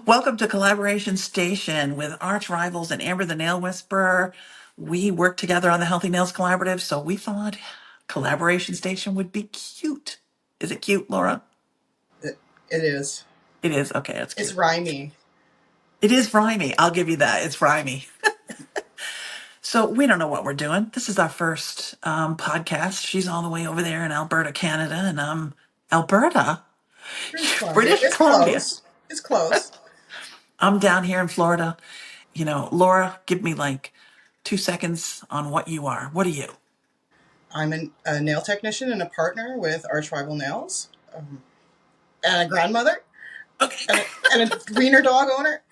Welcome to Collaboration Station with arch rivals and Amber the Nail Whisperer. We work together on the Healthy Nails Collaborative, so we thought Collaboration Station would be cute. Is it cute, Laura? It is. It is. Okay, that's It's cute. rhymey. It is rhymey. I'll give you that. It's rhymey. So we don't know what we're doing. This is our first podcast. She's all the way over there in Alberta, Canada, and Alberta, British Columbia. British It's Columbia. close. It's close. I'm down here in Florida. Laura, give me like 2 seconds on what you are. What are you? I'm a nail technician and a partner with Arch Rival Nails, and a grandmother, Okay. and a wiener dog owner.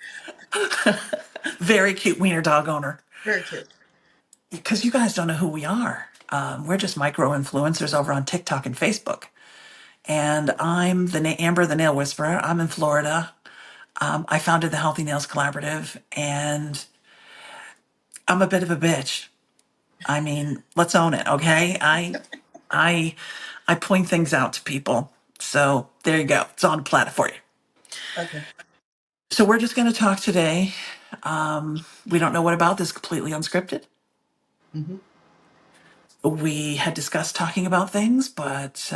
Very cute wiener dog owner. Very cute. Because you guys don't know who we are. We're just micro influencers over on TikTok and Facebook. And I'm Amber the Nail Whisperer. I'm in Florida. I founded the Healthy Nails Collaborative, and I'm a bit of a bitch. I mean, let's own it, okay? I I point things out to people. So there you go. It's on the platter for you. Okay. So we're just going to talk today. We don't know what about this, completely unscripted. Mm-hmm. We had discussed talking about things, but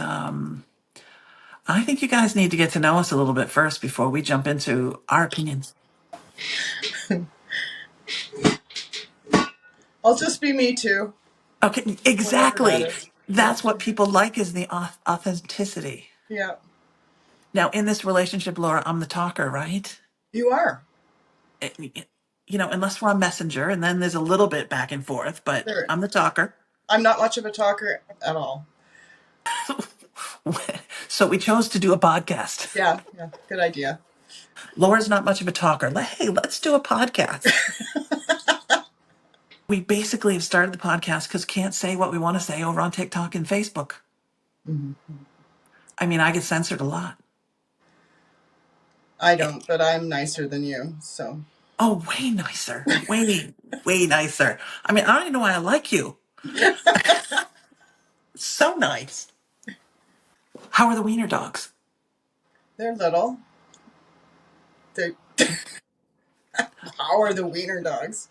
I think you guys need to get to know us a little bit first before we jump into our opinions. I'll just be me too. Okay, Whatever that exactly. is. Yeah. That's what people like is the authenticity. Yeah. Now, in this relationship, Laura, I'm the talker, right? You are. Unless we're on Messenger, and then there's a little bit back and forth, but There. I'm the talker. I'm not much of a talker at all. So we chose to do a podcast. Yeah. Yeah. Good idea. Laura's not much of a talker. Hey, let's do a podcast. We basically have started the podcast because can't say what we want to say over on TikTok and Facebook. Mm-hmm. I mean, I get censored a lot. I don't, but I'm nicer than you, so. Oh, way nicer. Way nicer. I mean, I don't even know why I like you. So nice. How are the wiener dogs? They're little. They. How are the wiener dogs?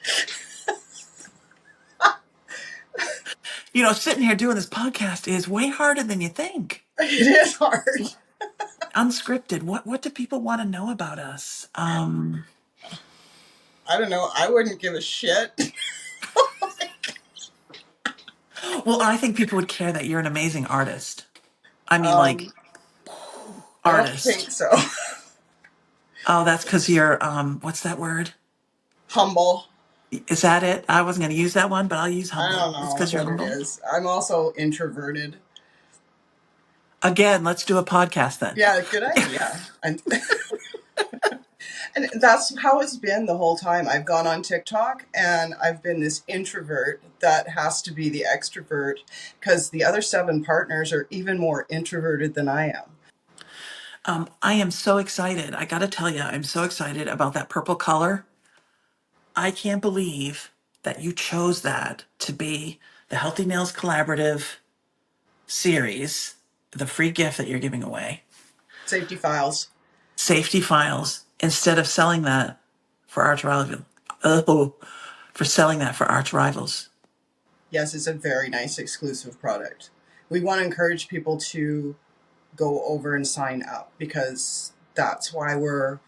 Sitting here doing this podcast is way harder than you think. It is hard. Unscripted. What do people want to know about us? I don't know. I wouldn't give a shit. Well, I think people would care that you're an amazing artist. I mean, I don't think artist. so. Oh, that's because you're, what's that word? Humble. Is that it? I wasn't going to use that one, but I'll use I humble. don't It's know because you're what it humble. is. I'm also introverted. Again, let's do a podcast then. Yeah, good idea. And that's how it's been the whole time. I've gone on TikTok and I've been this introvert that has to be the extrovert because the other 7 partners are even more introverted than I am. I am so excited. I got to tell you, I'm so excited about that purple color. I can't believe that you chose that to be the Healthy Nails Collaborative series, the free gift that you're giving away. Safety files. Safety files, instead of selling that for arch rivals. For selling that for arch rivals. Yes, it's a very nice exclusive product. We want to encourage people to go over and sign up because that's why we're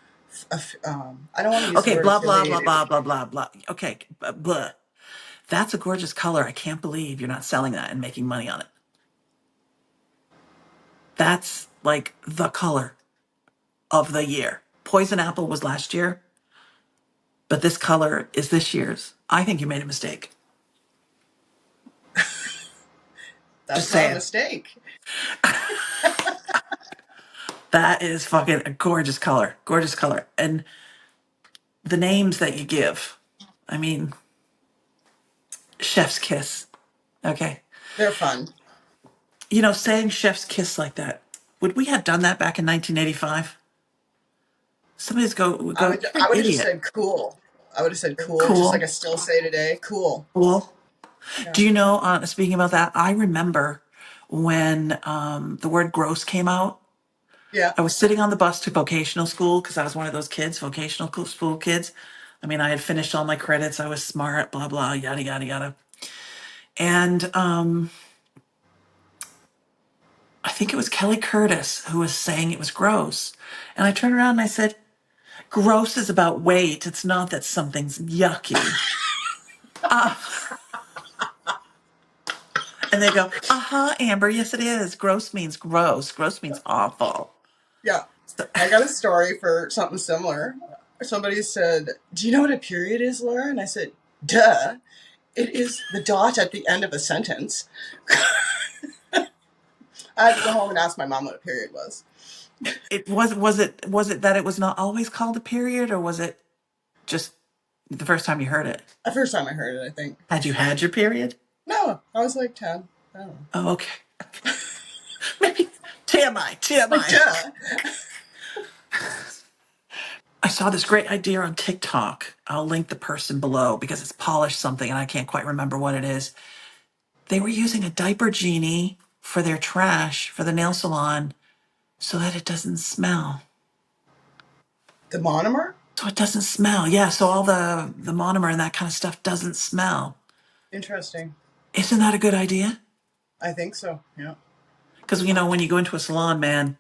I don't want to use the Okay, word blah, blah, blah, affiliated. blah, blah, blah, blah. Okay, blah. That's a gorgeous color. I can't believe you're not selling that and making money on it. That's like the color of the year. Poison apple was last year, but this color is this year's. I think you made a mistake. That's Just not a saying. mistake. That is fucking a gorgeous color. Gorgeous color. And the names that you give, I mean, chef's kiss. Okay. They're fun. Saying chef's kiss like that. Would we have done that back in 1985? Somebody's would go, you're I an would have just idiot. said cool. I would have said cool, just like Cool. I still say today. Cool. Cool. Yeah. Do you know, speaking about that, I remember when the word gross came out, Yeah. I was sitting on the bus to vocational school because I was one of those kids, school kids. I mean, I had finished all my credits. I was smart, blah, blah, yada, yada, yada. And I think it was Kelly Curtis who was saying it was gross. And I turned around and I said, gross is about weight. It's not that something's yucky. Uh, and they go, Amber, yes, it is. Gross means gross. Gross means awful. Yeah. So, I got a story for something similar. Somebody said, "Do you know what a period is, Laura?" And I said, "Duh. It is the dot at the end of a sentence." I had to go home and ask my mom what a period was. was it that it was not always called a period, or was it just the first time you heard it? The first time I heard it, I think. Had you had your period? No, I was like 10. I don't know. Oh, okay. Maybe TMI, Like, TMI. duh. I saw this great idea on TikTok. I'll link the person below because it's polished something and I can't quite remember what it is. They were using a diaper genie for their trash for the nail salon so that it doesn't smell. The monomer? So it doesn't smell. Yeah, so all the monomer and that kind of stuff doesn't smell. Interesting. Isn't that a good idea? I think so, yeah. Because when you go into a salon, man,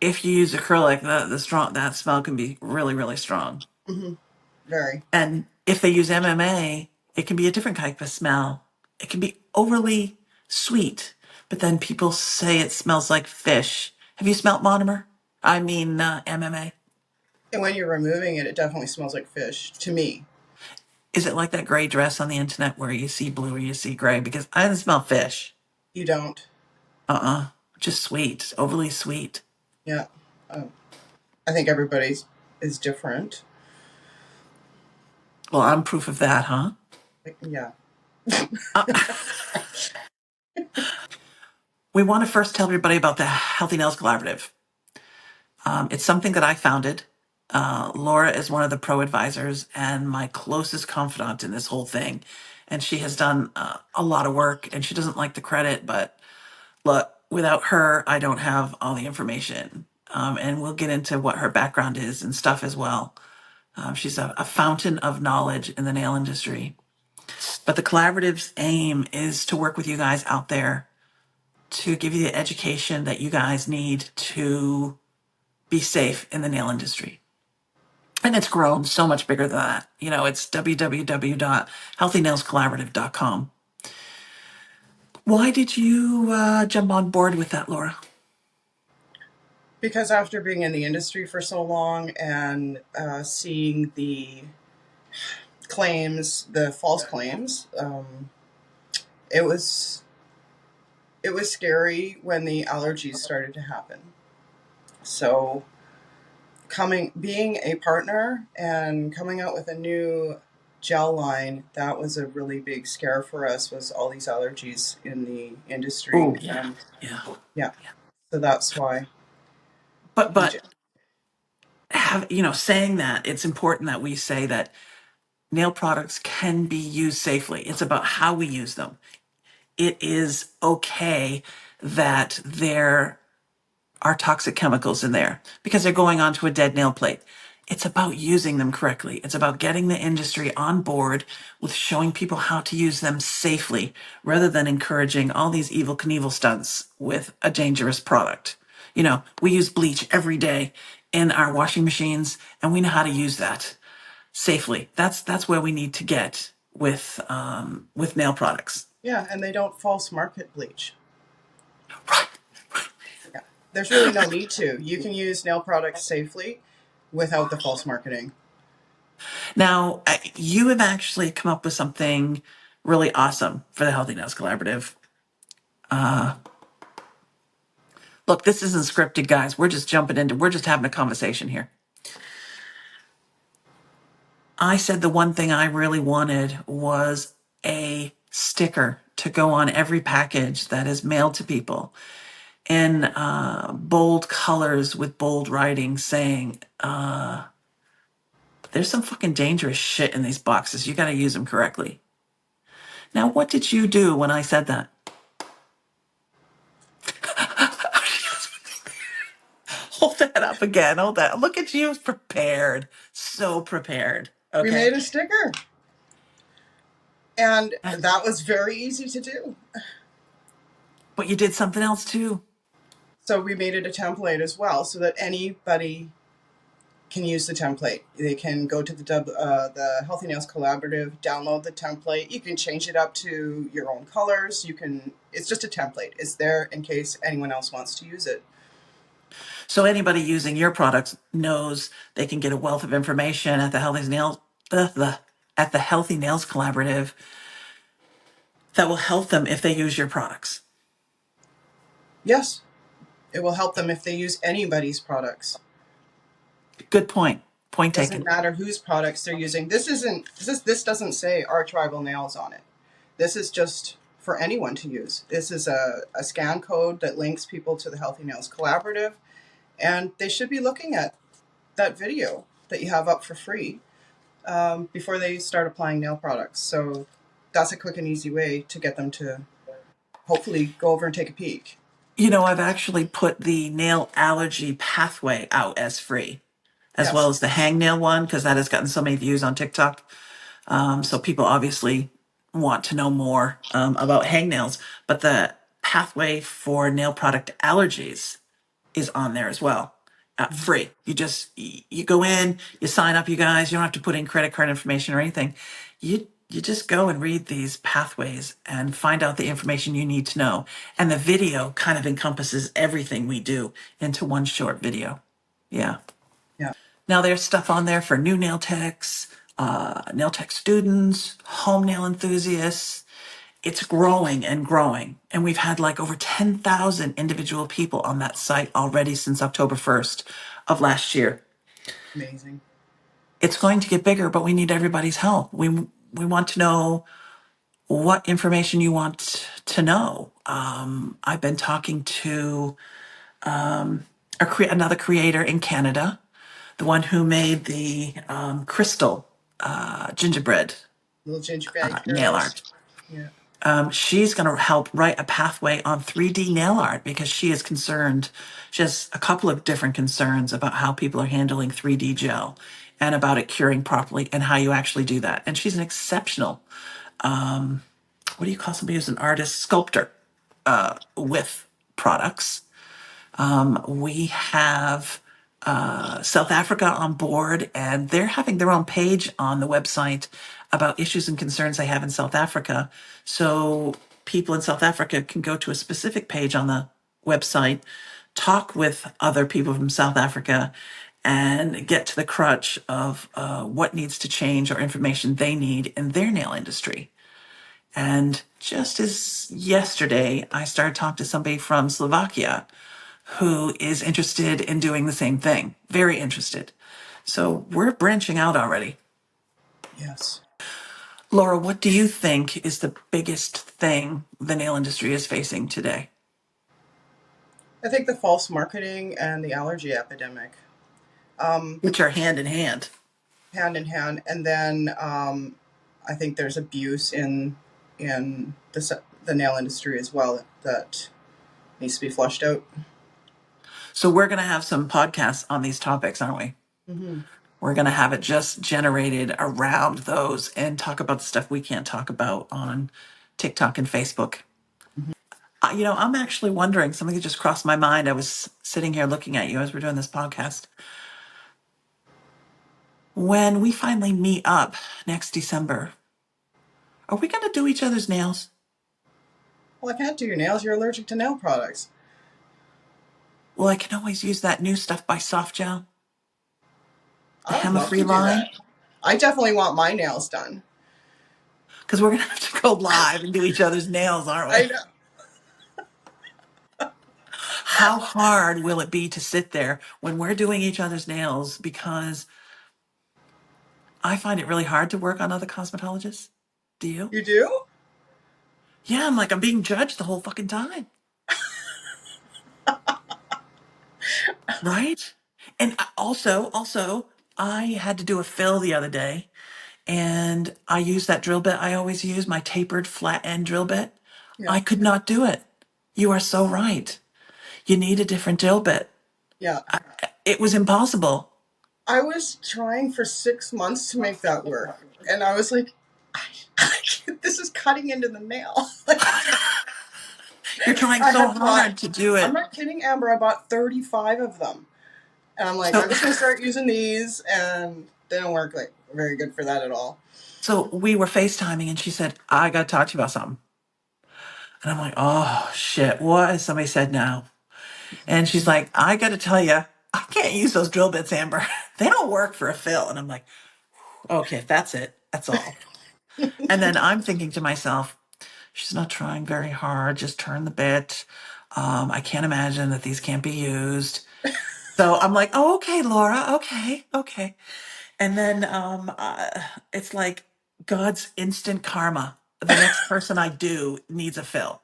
if you use acrylic, that smell can be really, really strong. Mm-hmm. Very. And if they use MMA, it can be a different type of smell. It can be overly sweet, but then people say it smells like fish. Have you smelt monomer? I mean, MMA. And when you're removing it, it definitely smells like fish to me. Is it like that gray dress on the internet where you see blue or you see gray? Because I didn't smell fish. You don't. Just sweet, overly sweet. Yeah. I think everybody's is different. Well, I'm proof of that, huh? Yeah. We want to first tell everybody about the Healthy Nails Collaborative. It's something that I founded. Lora is one of the pro advisors and my closest confidant in this whole thing. And she has done a lot of work and she doesn't like the credit, but look, without her, I don't have all the information. And we'll get into what her background is and stuff as well. She's a fountain of knowledge in the nail industry. But the collaborative's aim is to work with you guys out there to give you the education that you guys need to be safe in the nail industry. And it's grown so much bigger than that. It's www.healthynailscollaborative.com. Why did you jump on board with that, Laura? Because after being in the industry for so long and seeing the claims, the false claims, it was scary when the allergies started to happen. So being a partner and coming out with a new gel line, that was a really big scare for us, was all these allergies in the industry. Oh, yeah. And Yeah. yeah, so that's why But we saying that, it's important that we say that nail products can be used safely. It's about how we use them. It is okay that there are toxic chemicals in there because they're going onto a dead nail plate. It's about using them correctly. It's about getting the industry on board with showing people how to use them safely rather than encouraging all these evil Knievel stunts with a dangerous product. We use bleach every day in our washing machines and we know how to use that safely. That's where we need to get with nail products. Yeah, and they don't false market bleach. Right. Yeah, there's really no need to. You can use nail products safely without the false marketing. Now, you have actually come up with something really awesome for the Healthy Nails Collaborative. Look, this isn't scripted, guys. We're just we're just having a conversation here. I said the one thing I really wanted was a sticker to go on every package that is mailed to people in bold colors with bold writing saying, there's some fucking dangerous shit in these boxes. You got to use them correctly. Now, what did you do when I said that? that up again. Hold that. Look at you, prepared. So prepared. We Okay. made a sticker, and And, that was very easy to do. but you did something else too. So we made it a template as well, so that anybody can use the template. They can go to the Healthy Nails Collaborative, download the template. You can change it up to your own colors. You can. It's just a template. It's there in case anyone else wants to use it. So anybody using your products knows they can get a wealth of information at the Healthy Nails Collaborative that will help them if they use your products. Yes, it will help them if they use anybody's products. Good point. Point Doesn't taken. matter whose products they're using. This doesn't say Our Tribal Nails on it. This is just for anyone to use. This is a scan code that links people to the Healthy Nails Collaborative, and they should be looking at that video that you have up for free before they start applying nail products. So that's a quick and easy way to get them to hopefully go over and take a peek. You know, I've actually put the nail allergy pathway out as free, as well Yes. as the hangnail one, because that has gotten so many views on TikTok. So people obviously want to know more about hangnails, but the pathway for nail product allergies is on there as well, free. You go in, you sign up, you guys. You don't have to put in credit card information or anything. You just go and read these pathways and find out the information you need to know. And the video kind of encompasses everything we do into one short video. Yeah. Yeah. Now there's stuff on there for new nail tech students, home nail enthusiasts. It's growing and growing. And we've had like over 10,000 individual people on that site already since October 1st of last year. Amazing. It's going to get bigger, but we need everybody's help. We want to know what information you want to know. I've been talking to another creator in Canada, the one who made the crystal gingerbread Little gingerbread nail girls. art. Yeah. She's going to help write a pathway on 3D nail art because she is concerned. She has a couple of different concerns about how people are handling 3D gel and about it curing properly and how you actually do that. And she's an exceptional, what do you call somebody who's an artist, sculptor with products. We have South Africa on board, and they're having their own page on the website about issues and concerns they have in South Africa. So people in South Africa can go to a specific page on the website, talk with other people from South Africa, and get to the crutch of what needs to change or information they need in their nail industry. And just as yesterday, I started talking to somebody from Slovakia who is interested in doing the same thing. Very interested. So we're branching out already. Yes. Laura, what do you think is the biggest thing the nail industry is facing today? I think the false marketing and the allergy epidemic, Which are hand in hand. hand in hand, and then I think there's abuse in the nail industry as well that needs to be flushed out. So we're going to have some podcasts on these topics, aren't we? Mm-hmm. We're going to have it just generated around those and talk about the stuff we can't talk about on TikTok and Facebook. You know, I'm actually wondering, something that just crossed my mind. I was sitting here looking at you as we're doing this podcast. When we finally meet up next December, are we going to do each other's nails? Well, I can't do your nails. You're allergic to nail products. Well, I can always use that new stuff by Softgel, the I would love Hema-free to do line, that. I definitely want my nails done. because we're going to have to go live and do each other's nails, aren't I we? know. How hard will it be to sit there when we're doing each other's nails? Because I find it really hard to work on other cosmetologists. Do you? You do? Yeah, I'm like, I'm being judged the whole fucking time. Right? And also, I had to do a fill the other day, and I used that drill bit I always use, my tapered flat end drill bit. Yeah. I could not do it. You are so right. You need a different drill bit. Yeah. It was impossible. I was trying for 6 months to make that work. And I was like, this is cutting into the nail. Like, You're trying I so had bought, hard to do I'm it. not kidding, Amber, I bought 35 of them. And I'm like, So, I'm just going to start using these. And they don't work like very good for that at all. so we were FaceTiming and she said, I got to talk to you about something. And I'm like, oh shit, what has somebody said now? And she's like, I got to tell you, I can't use those drill bits, Amber. They don't work for a fill. And I'm like, okay, that's it. That's all. And then I'm thinking to myself, she's not trying very hard. Just turn the bit. I can't imagine that these can't be used. So I'm like, oh, okay, Laura. Okay, okay. And then it's like God's instant karma. The next person I do needs a fill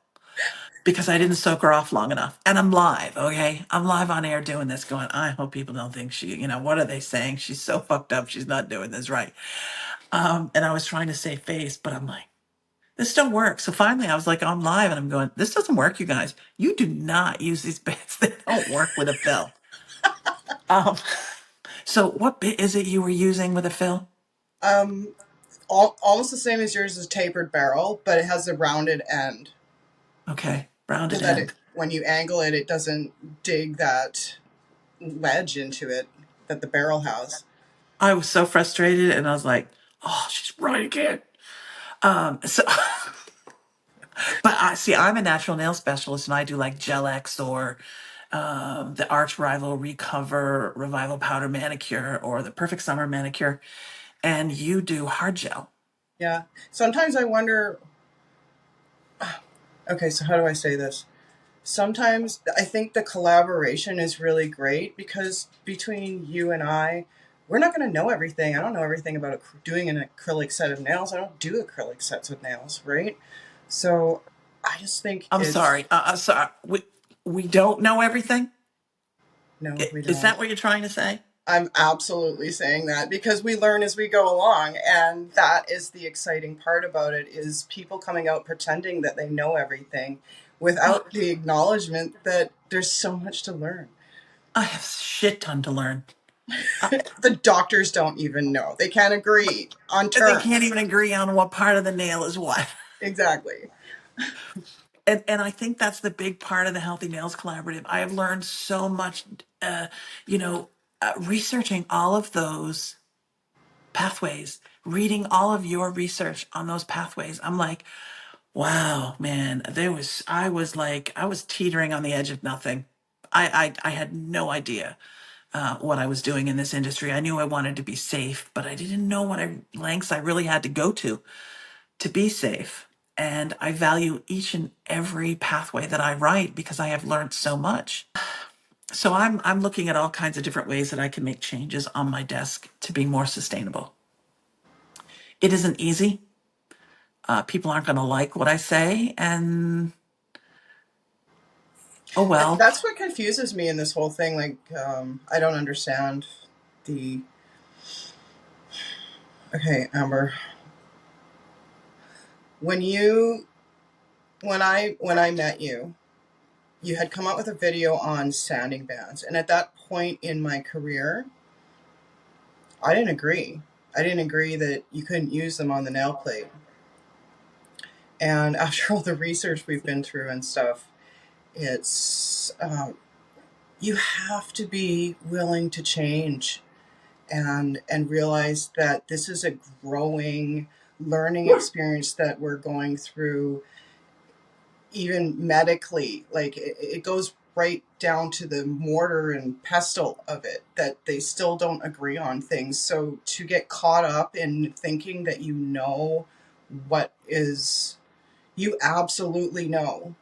because I didn't soak her off long enough. And I'm live, okay? I'm live on air doing this, going, I hope people don't think what are they saying? She's so fucked up. She's not doing this right. And I was trying to save face, but I'm like, this don't work. So finally I was like on live and I'm going, this doesn't work, you guys. You do not use these bits. They don't work with a fill. Um, so what bit is it you were using with a fill? Um, almost the same as yours is tapered barrel, but it has a rounded end. Okay, So rounded that end. when you angle it, it doesn't dig that wedge into it that the barrel has. I was so frustrated and I was like, oh, she's right again. So but I see I'm a natural nail specialist and I do like Gel X or the Arch Rival Recover Revival Powder Manicure or the Perfect Summer Manicure, and you do hard gel. Yeah. Sometimes I wonder, okay, so how do I say this? Sometimes I think the collaboration is really great because between you and I, we're not going to know everything. I don't know everything about doing an acrylic set of nails. I don't do acrylic sets of nails, right? So I just think I'm it's, sorry. Sorry. We don't know everything. no, we Is don't. that what you're trying to say? I'm absolutely saying that because we learn as we go along, and that is the exciting part about it is people coming out pretending that they know everything Oh, without the acknowledgement that there's so much to learn. I have shit ton to learn. Uh, The doctors don't even know. They can't agree on they can't terms. even agree on what part of the nail is what. Exactly. And I think that's the big part of the Healthy Nails Collaborative. I have learned so much, you know, researching all of those pathways, reading all of your research on those pathways. I'm like, wow, man, I was teetering on the edge of nothing. I had no idea what I was doing in this industry. I knew I wanted to be safe, but I didn't know lengths I really had to go to be safe. And I value each and every pathway that I write because I have learned so much. So I'm looking at all kinds of different ways that I can make changes on my desk to be more sustainable. It isn't easy. People aren't going to like what I say, and oh well. That's what confuses me in this whole thing. Like, I don't understand the. Okay, Amber. When you, when I met you, you had come out with a video on sanding bands, and at that point in my career, I didn't agree. I didn't agree that you couldn't use them on the nail plate. And after all the research we've been through and stuff, it's you have to be willing to change and realize that this is a growing learning experience that we're going through, even medically. Like it goes right down to the mortar and pestle of it, that they still don't agree on things. So to get caught up in thinking that you know what is, you absolutely know,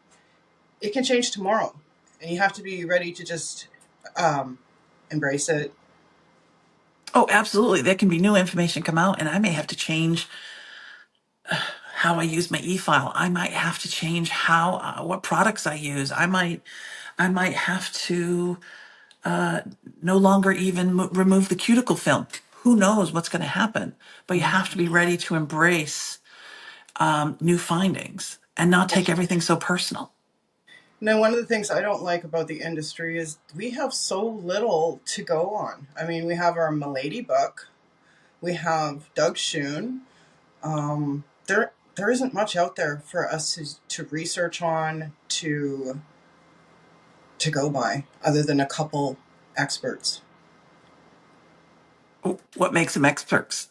it can change tomorrow, and you have to be ready to just um, embrace it. Oh, absolutely. There can be new information come out, and I may have to change how I use my e-file. I might have to change how what products I use. I might have to no longer even remove the cuticle film. Who knows what's going to happen? But you have to be ready to embrace new findings and not take everything so personal. Now, one of the things I don't like about the industry is we have so little to go on. I mean, we have our Milady book, we have Doug Schoon. There isn't much out there for us to research on, to go by, other than a couple experts. What makes them experts?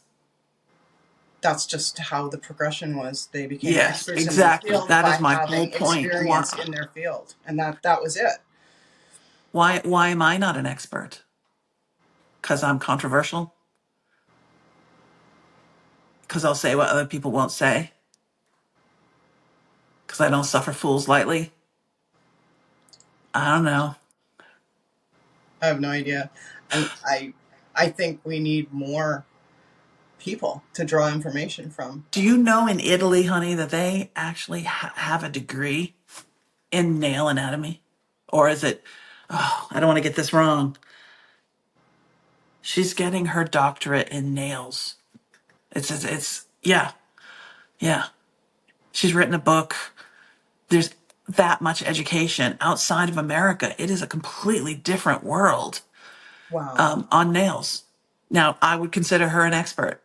That's just how the progression was. They became Yes, experts in their exactly. field That is by my whole having point. experience in their field, and that was it. Why am I not an expert? Because I'm controversial? Because I'll say what other people won't say? Because I don't suffer fools lightly? I don't know. I have no idea. I think we need more people to draw information from. Do you know in Italy, honey, that they actually have a degree in nail anatomy? Or is it, oh, I don't want to get this wrong. She's getting her doctorate in nails. Yeah, yeah. She's written a book. There's that much education outside of America. It is a completely different world Wow. on nails. Now, I would consider her an expert.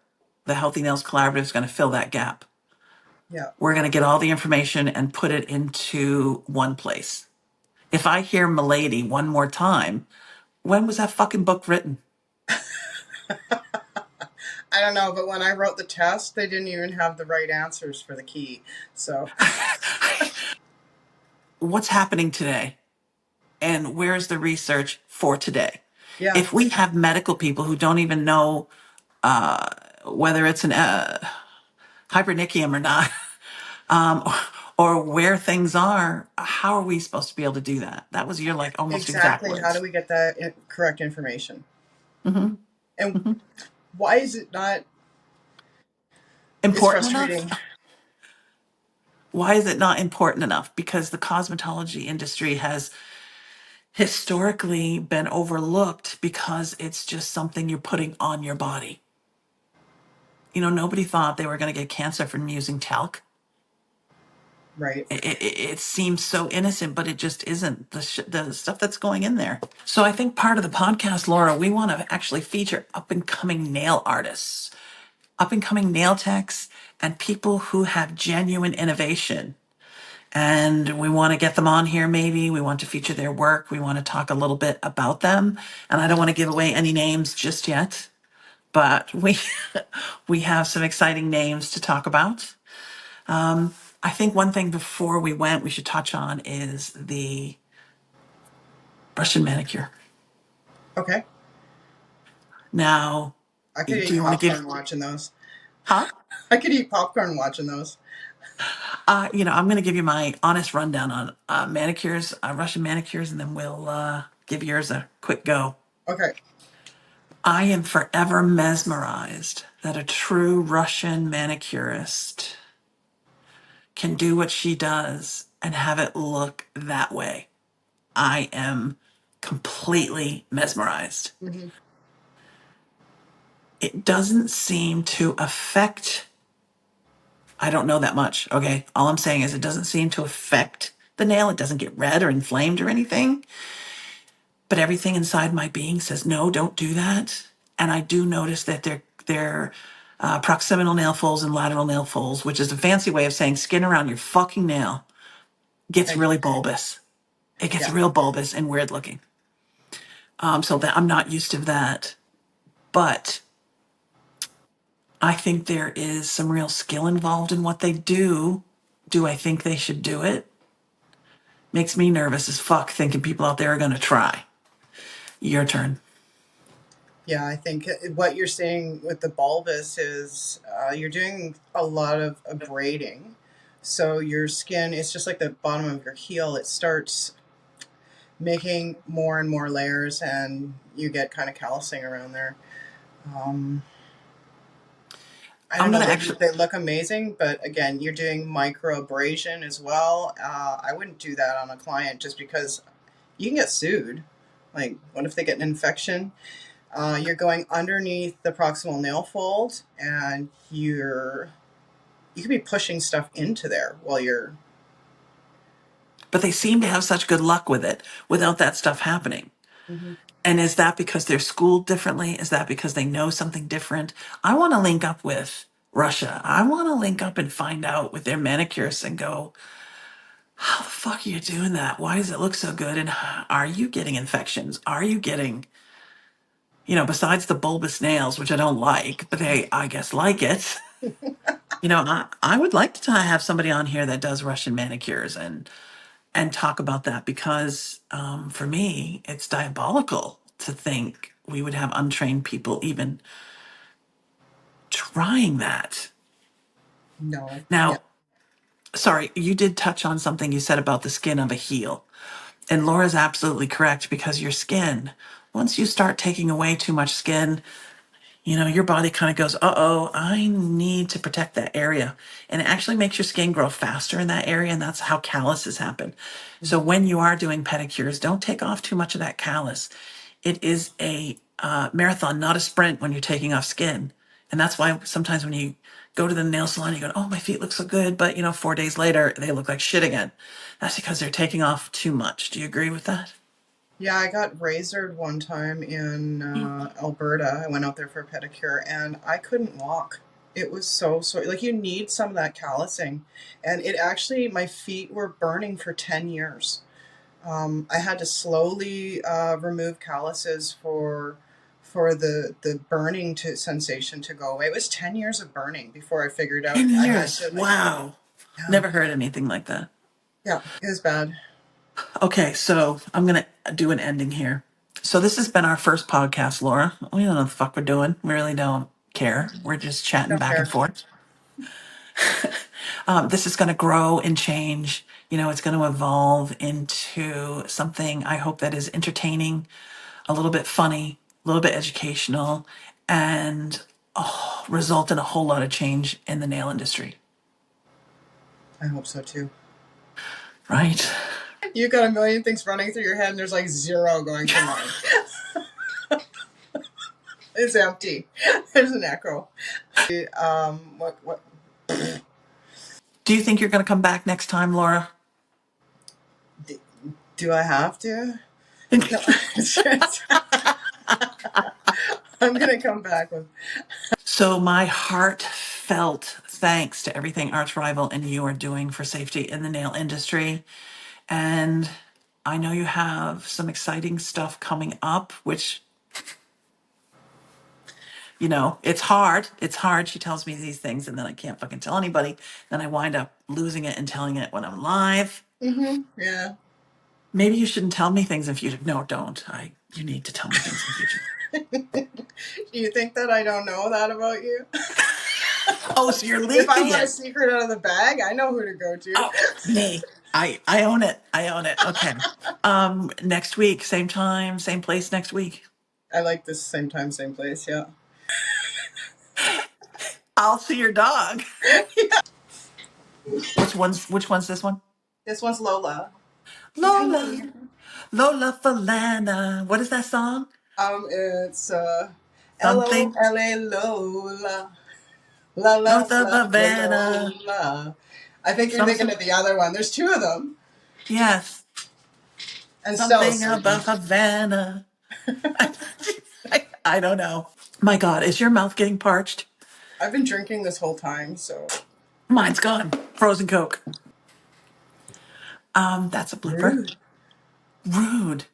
The Healthy Nails Collaborative is going to fill that gap. Yeah. We're going to get all the information and put it into one place. If I hear Milady one more time, when was that fucking book written? I don't know, but when I wrote the test, they didn't even have the right answers for the key. So, What's happening today? And where's the research for today? yeah, If we have medical people who don't even know whether it's an hypernikium or not, um, or where things are, how are we supposed to be able to do that? That was your like almost exact exactly. How do words. we get the correct information? Hmm. And Hmm. why is it not? It's Important enough? frustrating. Why is it not important enough? Because the cosmetology industry has historically been overlooked because it's just something you're putting on your body. You know, nobody thought they were going to get cancer from using talc. Right. It seems so innocent, but it just isn't the stuff that's going in there. So I think part of the podcast, Laura, we want to actually feature up and coming nail artists, up and coming nail techs, and people who have genuine innovation. And we want to get them on here, maybe. We want to feature their work. We want to talk a little bit about them. And I don't want to give away any names just yet, but we have some exciting names to talk about. I think one thing before we went, we should touch on is the Russian manicure. Okay. Now, I could do eat you want to give, popcorn watching those. huh? I could eat popcorn watching those. I'm going to give you my honest rundown on manicures, Russian manicures, and then we'll give yours a quick go. Okay. I am forever mesmerized that a true Russian manicurist can do what she does and have it look that way. I am completely mesmerized. Hmm. It doesn't seem to affect, I don't know that much, okay? All I'm saying is it doesn't seem to affect the nail. It doesn't get red or inflamed or anything. But everything inside my being says, no, don't do that. And I do notice that their proximal nail folds and lateral nail folds, which is a fancy way of saying skin around your fucking nail, gets Okay. really bulbous. It gets Yeah. real bulbous and weird looking. So that I'm not used to that. But I think there is some real skill involved in what they do. Do I think they should do it? Makes me nervous as fuck thinking people out there are going to try. Your turn. Yeah, I think what you're saying with the bulbous is you're doing a lot of abrading. So your skin, it's just like the bottom of your heel. It starts making more and more layers, and you get kind of callousing around there. Um, I don't I'm know. going to They actually, they look amazing, but again, you're doing micro abrasion as well. I wouldn't do that on a client just because you can get sued. Like, what if they get an infection? You're going underneath the proximal nail fold, and you could be pushing stuff into there while you're. but they seem to have such good luck with it without that stuff happening. Hmm. And is that because they're schooled differently? Is that because they know something different? I want to link up with Russia. I want to link up and find out with their manicurists and go, how the fuck are you doing that? Why does it look so good? And are you getting infections? Are you getting, besides the bulbous nails, which I don't like, but they, I guess, like it. I would like to have somebody on here that does Russian manicures and talk about that because for me, it's diabolical to think we would have untrained people even trying that. No. Yeah. Now, sorry, you did touch on something you said about the skin of a heel. And Laura's absolutely correct because your skin, once you start taking away too much skin, your body kind of goes, uh-oh, I need to protect that area. And it actually makes your skin grow faster in that area. And that's how calluses happen. So when you are doing pedicures, don't take off too much of that callus. It is a marathon, not a sprint when you're taking off skin. And that's why sometimes when you go to the nail salon, you go, oh, my feet look so good. But, 4 days later, they look like shit again. That's because they're taking off too much. Do you agree with that? Yeah, I got razored one time in Alberta. I went out there for a pedicure and I couldn't walk. It was so sore. Like, you need some of that callousing. And it actually, my feet were burning for 10 years. I had to slowly remove calluses for the burning sensation to go away. It was 10 years of burning before I figured out 10 I had years. to, like, Wow. yeah, Never heard anything like that. yeah, it was bad. Okay, so I'm going to do an ending here. So this has been our first podcast, Laura. We don't know what the fuck we're doing. We really don't care. We're just chatting Don't back and care. forth. This is going to grow and change. It's going to evolve into something I hope that is entertaining, a little bit funny, a little bit educational, and result in a whole lot of change in the nail industry. I hope so too. Right? You got a million things running through your head and there's like zero going through mine. It's empty. There's an echo. What? Do you think you're going to come back next time, Laura? Do I have to? No. I'm going to come back with. So my heartfelt thanks to everything Arch Rival and you are doing for safety in the nail industry. And I know you have some exciting stuff coming up, which, it's hard. It's hard. She tells me these things and then I can't fucking tell anybody. Then I wind up losing it and telling it when I'm live. Yeah. Maybe you shouldn't tell me things in future. No, don't. You need to tell me things in future. Do you think that I don't know that about you? Oh, so you're If I leaking want a it. secret out of the bag, I know who to go to. Oh, me. I own it. I own it. Okay. Next week, same time, same place next week. I like this same time, same place. Yeah. I'll see your dog. Which one's this one? This one's Lola. Come Lola. here. Lola Falana. What is that song? It's Something Lola. Lola. La la north of la Havana. Lola. I think you're thinking Something. of the other one. There's two of them. Yes. And Something Stella's about singing. Havana. I don't know. My God, is your mouth getting parched? I've been drinking this whole time, so. Mine's gone. Frozen Coke. That's a blooper. Rude. Rude.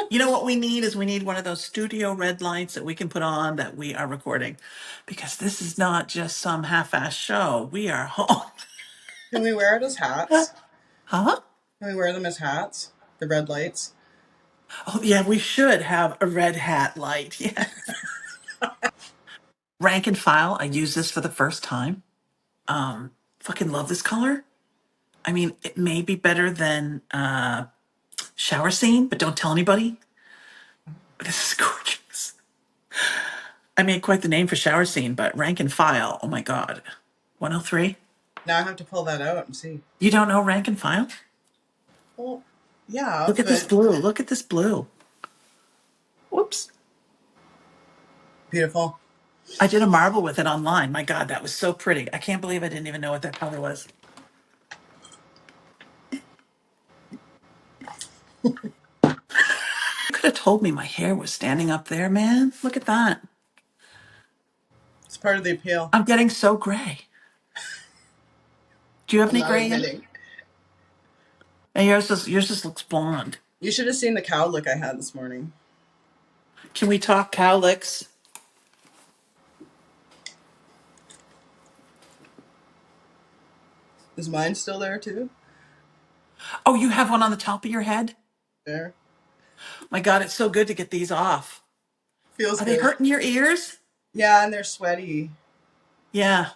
You know what we need one of those studio red lights that we can put on that we are recording. Because this is not just some half-ass show. We are home. Can we wear it as hats? Huh? Can we wear them as hats? The red lights? Oh yeah, we should have a red hat light. Yeah. Rank and file. I use this for the first time. Fucking love this color. I mean, it may be better than shower scene, but don't tell anybody. This is gorgeous. I made quite the name for shower scene, but rank and file. Oh my God. 103. Now I have to pull that out and see. You don't know rank and file? Well, yeah, Look at this but blue. Look at this blue. Whoops. beautiful. I did a marble with it online. My God, that was so pretty. I can't believe I didn't even know what that color was. told me my hair was standing up there, man. Look at that. It's part of the appeal. I'm getting so gray. Do you have I'm any not gray in? admitting. And yours just looks blonde. You should have seen the cow look I had this morning. Can we talk cowlicks? Is mine still there too? Oh, you have one on the top of your head? There. My God, it's so good to get these off. Feels Are they good. hurting your ears? Yeah, and they're sweaty. Yeah.